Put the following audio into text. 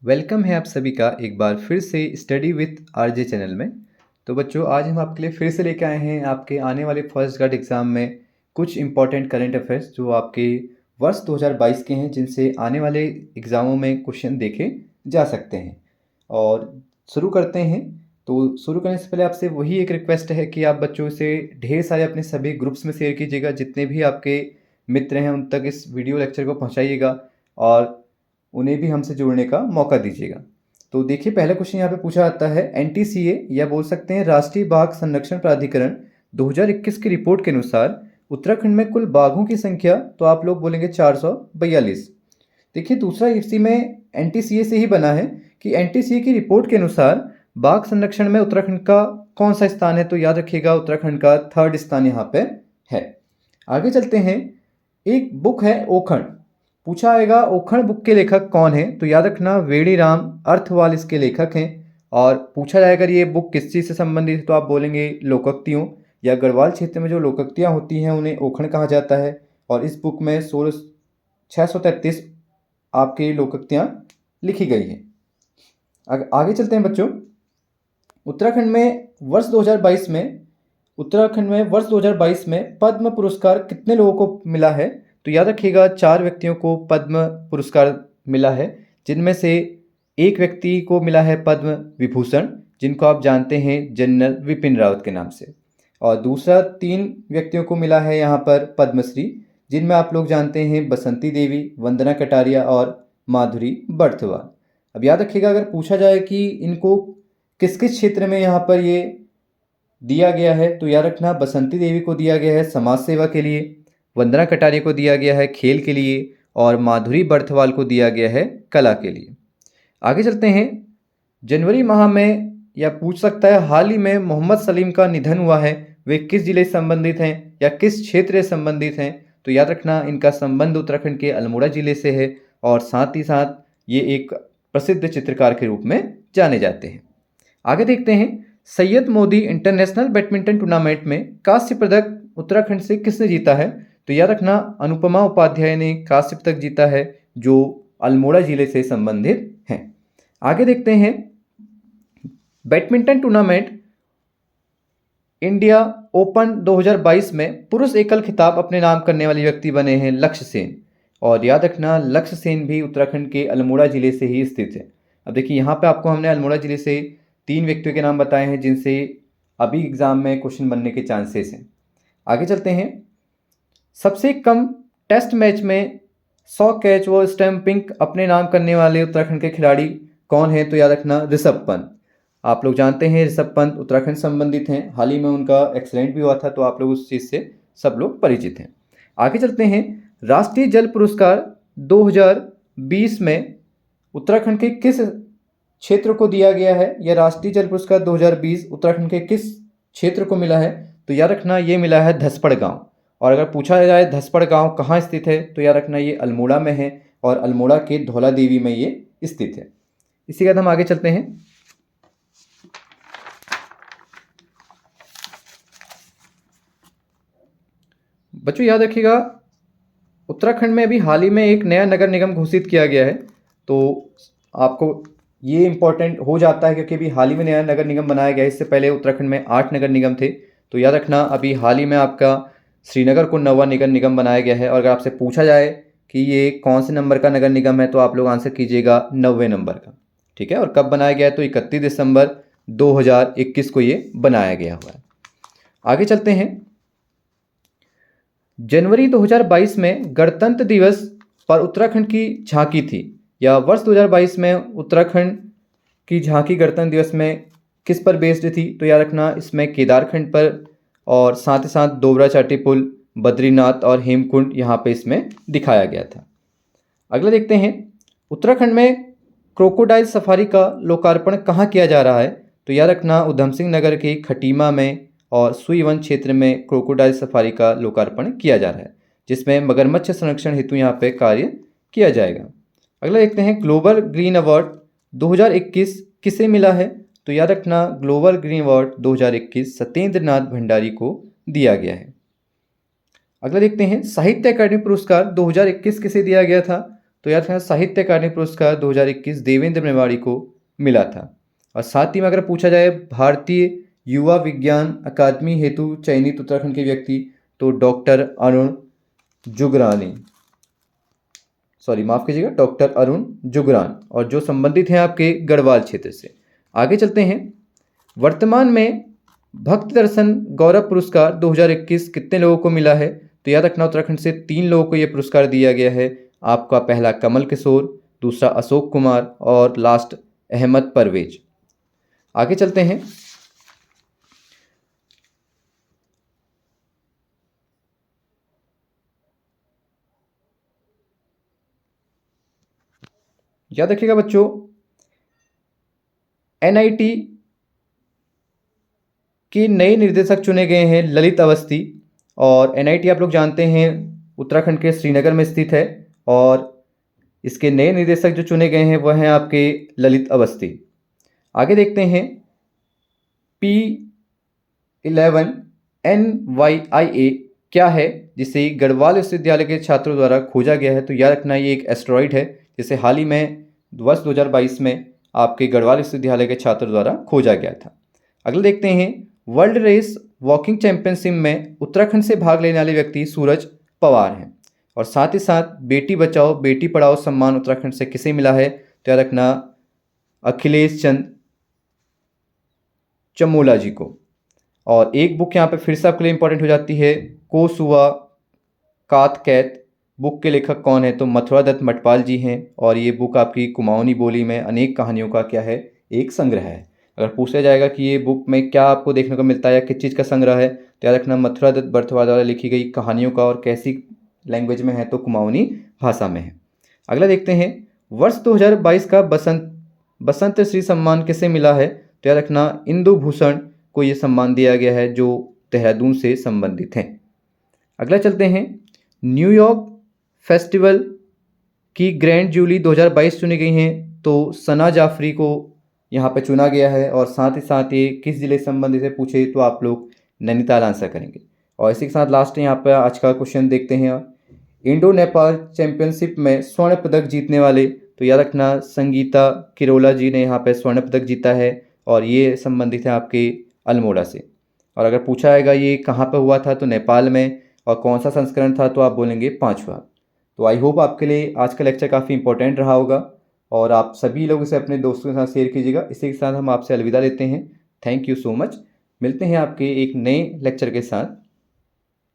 Welcome है आप सभी का एक बार फिर से स्टडी विथ आरजे चैनल में। तो बच्चों, आज हम आपके लिए फिर से लेकर आए हैं आपके आने वाले फर्स्ट गार्ड एग्ज़ाम में कुछ इंपॉर्टेंट करंट अफेयर्स जो आपके वर्ष 2022 के हैं, जिनसे आने वाले एग्ज़ामों में क्वेश्चन देखे जा सकते हैं। और शुरू करते हैं। तो शुरू करने से पहले आपसे वही एक रिक्वेस्ट है कि आप बच्चों से ढेर सारे अपने सभी ग्रुप्स में शेयर कीजिएगा, जितने भी आपके मित्र हैं उन तक इस वीडियो लेक्चर को पहुँचाइएगा और उन्हें भी हमसे जुड़ने का मौका दीजिएगा। तो देखिए, पहला क्वेश्चन यहाँ पे पूछा जाता है एनटीसीए या बोल सकते हैं राष्ट्रीय बाघ संरक्षण प्राधिकरण 2021 की रिपोर्ट के अनुसार उत्तराखंड में कुल बाघों की संख्या, तो आप लोग बोलेंगे 442। देखिए, दूसरा इसी में एनटीसीए से ही बना है कि एनटीसीए की रिपोर्ट के अनुसार बाघ संरक्षण में उत्तराखंड का कौन सा स्थान है, तो याद रखिएगा उत्तराखंड का 3rd स्थान यहाँ पे है। आगे चलते हैं। एक बुक है ओखण, पूछा आएगा ओखण बुक के लेखक कौन है, तो याद रखना वेणीराम अर्थवाल इसके लेखक हैं। और पूछा जाएगा ये बुक किस चीज़ से संबंधित है, तो आप बोलेंगे लोकोक्तियों या गढ़वाल क्षेत्र में जो लोकोक्तियाँ होती हैं उन्हें ओखण कहा जाता है। और इस बुक में 633 आपके लोकोक्तियाँ लिखी गई हैं। आगे चलते हैं बच्चों। उत्तराखंड में वर्ष 2022 में पद्म पुरस्कार कितने लोगों को मिला है, तो याद रखिएगा 4 व्यक्तियों को पद्म पुरस्कार मिला है, जिनमें से एक व्यक्ति को मिला है पद्म विभूषण, जिनको आप जानते हैं जनरल विपिन रावत के नाम से। और दूसरा 3 व्यक्तियों को मिला है यहाँ पर पद्मश्री, जिनमें आप लोग जानते हैं बसंती देवी, वंदना कटारिया और माधुरी बर्थवाल। अब याद रखिएगा, अगर पूछा जाए कि इनको किस किस क्षेत्र में यहाँ पर ये दिया गया है, तो याद रखना बसंती देवी को दिया गया है समाज सेवा के लिए, वंदना कटारिया को दिया गया है खेल के लिए और माधुरी बर्थवाल को दिया गया है कला के लिए। आगे चलते हैं। जनवरी माह में या पूछ सकता है हाल ही में मोहम्मद सलीम का निधन हुआ है, वे किस जिले से संबंधित हैं या किस क्षेत्र से संबंधित हैं, तो याद रखना इनका संबंध उत्तराखंड के अल्मोड़ा जिले से है और साथ ही साथ ये एक प्रसिद्ध चित्रकार के रूप में जाने जाते हैं। आगे देखते हैं। Syed Modi international badminton tournament में कांस्य पदक उत्तराखंड से किसने जीता है, तो याद रखना अनुपमा उपाध्याय ने कांस्य पदक जीता है, जो अल्मोड़ा जिले से संबंधित हैं। आगे देखते हैं। बैडमिंटन टूर्नामेंट इंडिया ओपन 2022 में पुरुष एकल खिताब अपने नाम करने वाले व्यक्ति बने हैं लक्ष्य सेन। और याद रखना लक्ष्य सेन भी उत्तराखंड के अल्मोड़ा जिले से ही स्थित है। अब देखिए, यहाँ पे आपको हमने अल्मोड़ा जिले से 3 व्यक्तियों के नाम बताए हैं, जिनसे अभी एग्जाम में क्वेश्चन बनने के चांसेस हैं। आगे चलते हैं। सबसे कम टेस्ट मैच में 100 कैच व स्टंपिंग अपने नाम करने वाले उत्तराखंड के खिलाड़ी कौन हैं, तो याद रखना ऋषभ पंत। आप लोग जानते हैं ऋषभ पंत उत्तराखंड संबंधित हैं, हाल ही में उनका एक्सीडेंट भी हुआ था, तो आप लोग उस चीज़ से सब लोग परिचित हैं। आगे चलते हैं। राष्ट्रीय जल पुरस्कार 2020 में उत्तराखंड के किस क्षेत्र को दिया गया है, या राष्ट्रीय जल पुरस्कार 2020 उत्तराखंड के किस क्षेत्र को मिला है, तो याद रखना ये मिला है धसपड़ गांव। और अगर पूछा जाए धसपड़ गांव कहाँ स्थित है, तो याद रखना ये अल्मोड़ा में है और अल्मोड़ा के धौला देवी में ये स्थित है। इसी के बाद हम आगे चलते हैं। बच्चों याद रखिएगा, उत्तराखंड में अभी हाल ही में एक नया नगर निगम घोषित किया गया है, तो आपको ये इंपॉर्टेंट हो जाता है क्योंकि अभी हाल ही में नया नगर निगम बनाया गया है। इससे पहले उत्तराखंड में 8 नगर निगम थे, तो याद रखना अभी हाल ही में आपका श्रीनगर को 9वां नगर निगम बनाया गया है। और अगर आपसे पूछा जाए कि ये कौन से नंबर का नगर निगम है, तो आप लोग आंसर कीजिएगा 9वें नंबर का। ठीक है, और कब बनाया गया है, तो 31 दिसंबर 2021 को ये बनाया गया हुआ है। आगे चलते हैं। जनवरी 2022 में गणतंत्र दिवस पर उत्तराखंड की झांकी थी, या वर्ष 2022 में उत्तराखंड की झांकी गणतंत्र दिवस में किस पर बेस्ड थी, तो याद रखना इसमें केदारखंड पर और साथ ही साथ दोबरा चाटी पुल, बद्रीनाथ और हेमकुंड यहाँ पे इसमें दिखाया गया था। अगला देखते हैं। उत्तराखंड में क्रोकोडाइल सफारी का लोकार्पण कहाँ किया जा रहा है, तो याद रखना उधम सिंह नगर के खटीमा में और सुई वन क्षेत्र में क्रोकोडाइल सफारी का लोकार्पण किया जा रहा है, जिसमें मगरमच्छ संरक्षण हेतु यहाँ पे कार्य किया जाएगा। अगला देखते हैं। ग्लोबल ग्रीन अवार्ड 2021 किसे मिला है, तो याद रखना global green award 2021 Satyendra Nath Bhandari को दिया गया है। अगला देखते हैं। साहित्य अकादमी पुरस्कार 2021 किसे दिया गया था, तो याद रखना साहित्य अकादमी पुरस्कार 2021 देवेंद्र मेवाड़ी को मिला था। और साथ ही में अगर पूछा जाए भारतीय युवा विज्ञान अकादमी हेतु चयनित उत्तराखंड के व्यक्ति, तो डॉक्टर अरुण जुगरानी, सॉरी माफ़ कीजिएगा, डॉक्टर अरुण जुगरान, और जो संबंधित हैं आपके गढ़वाल क्षेत्र से। आगे चलते हैं। वर्तमान में भक्ति दर्शन गौरव पुरस्कार 2021 कितने लोगों को मिला है? तो याद रखना उत्तराखंड से 3 लोगों को यह पुरस्कार दिया गया है। आपका पहला कमल किशोर, दूसरा अशोक कुमार और लास्ट अहमद परवेज। आगे चलते हैं। याद रखिएगा बच्चों, एनआईटी के नए निर्देशक चुने गए हैं ललित अवस्थी, और एनआईटी आप लोग जानते हैं उत्तराखंड के श्रीनगर में स्थित है, और इसके नए निर्देशक जो चुने गए हैं वह हैं आपके ललित अवस्थी। आगे देखते हैं। P11 NYIA क्या है, जिसे गढ़वाल विश्वविद्यालय के छात्रों द्वारा खोजा गया है? तो याद रखना ये एक एस्ट्रॉइड है, जिसे हाल ही में वर्ष 2022 में आपके गढ़वाल विश्वविद्यालय के छात्रों द्वारा खोजा गया था। अगला देखते हैं। वर्ल्ड रेस वॉकिंग चैंपियनशिप में उत्तराखंड से भाग लेने वाले व्यक्ति सूरज पवार हैं। और साथ ही साथ बेटी बचाओ बेटी पढ़ाओ सम्मान उत्तराखंड से किसे मिला है? तो याद रखना अखिलेश चंद चमोला जी को। और एक बुक यहाँ पे फिर से आपके लिए इंपॉर्टेंट हो जाती है, कोसुआ कात कैत। बुक के लेखक कौन है? तो मथुरा दत्त मटपाल जी हैं, और ये बुक आपकी कुमाऊनी बोली में अनेक कहानियों का क्या है, एक संग्रह है। अगर पूछा जाएगा कि ये बुक में क्या आपको देखने को मिलता है या किस चीज़ का संग्रह है, तो याद रखना मथुरा दत्त बर्थवार द्वारा लिखी गई कहानियों का, और कैसी लैंग्वेज में है? तो कुमाऊनी भाषा में है। अगला देखते हैं। वर्ष 2022 का बसंत श्री सम्मान किसे मिला है? तो याद रखना इंदु भूषण को ये सम्मान दिया गया है, जो देहरादून से संबंधित हैं। अगला चलते हैं। न्यूयॉर्क फेस्टिवल की ग्रैंड जूली 2022 चुनी गई हैं, तो सना जाफरी को यहाँ पे चुना गया है। और साथ ही साथ ये किस जिले से संबंधित है पूछे तो आप लोग नैनीताल आंसर करेंगे। और इसी के साथ लास्ट यहाँ पर आज का क्वेश्चन देखते हैं। इंडो नेपाल चैंपियनशिप में स्वर्ण पदक जीतने वाले, तो याद रखना संगीता किरोला जी ने यहाँ पे स्वर्ण पदक जीता है, और ये संबंधित है आपके अल्मोड़ा से। और अगर पूछा जाएगा ये कहाँ पर हुआ था, तो नेपाल में, और कौन सा संस्करण था, तो आप बोलेंगे 5वां। तो आई होप आपके लिए आज का लेक्चर काफ़ी इंपॉर्टेंट रहा होगा, और आप सभी लोग इसे अपने दोस्तों के साथ शेयर कीजिएगा। इसी के साथ हम आपसे अलविदा लेते हैं। Thank you so much. मिलते हैं आपके एक नए लेक्चर के साथ।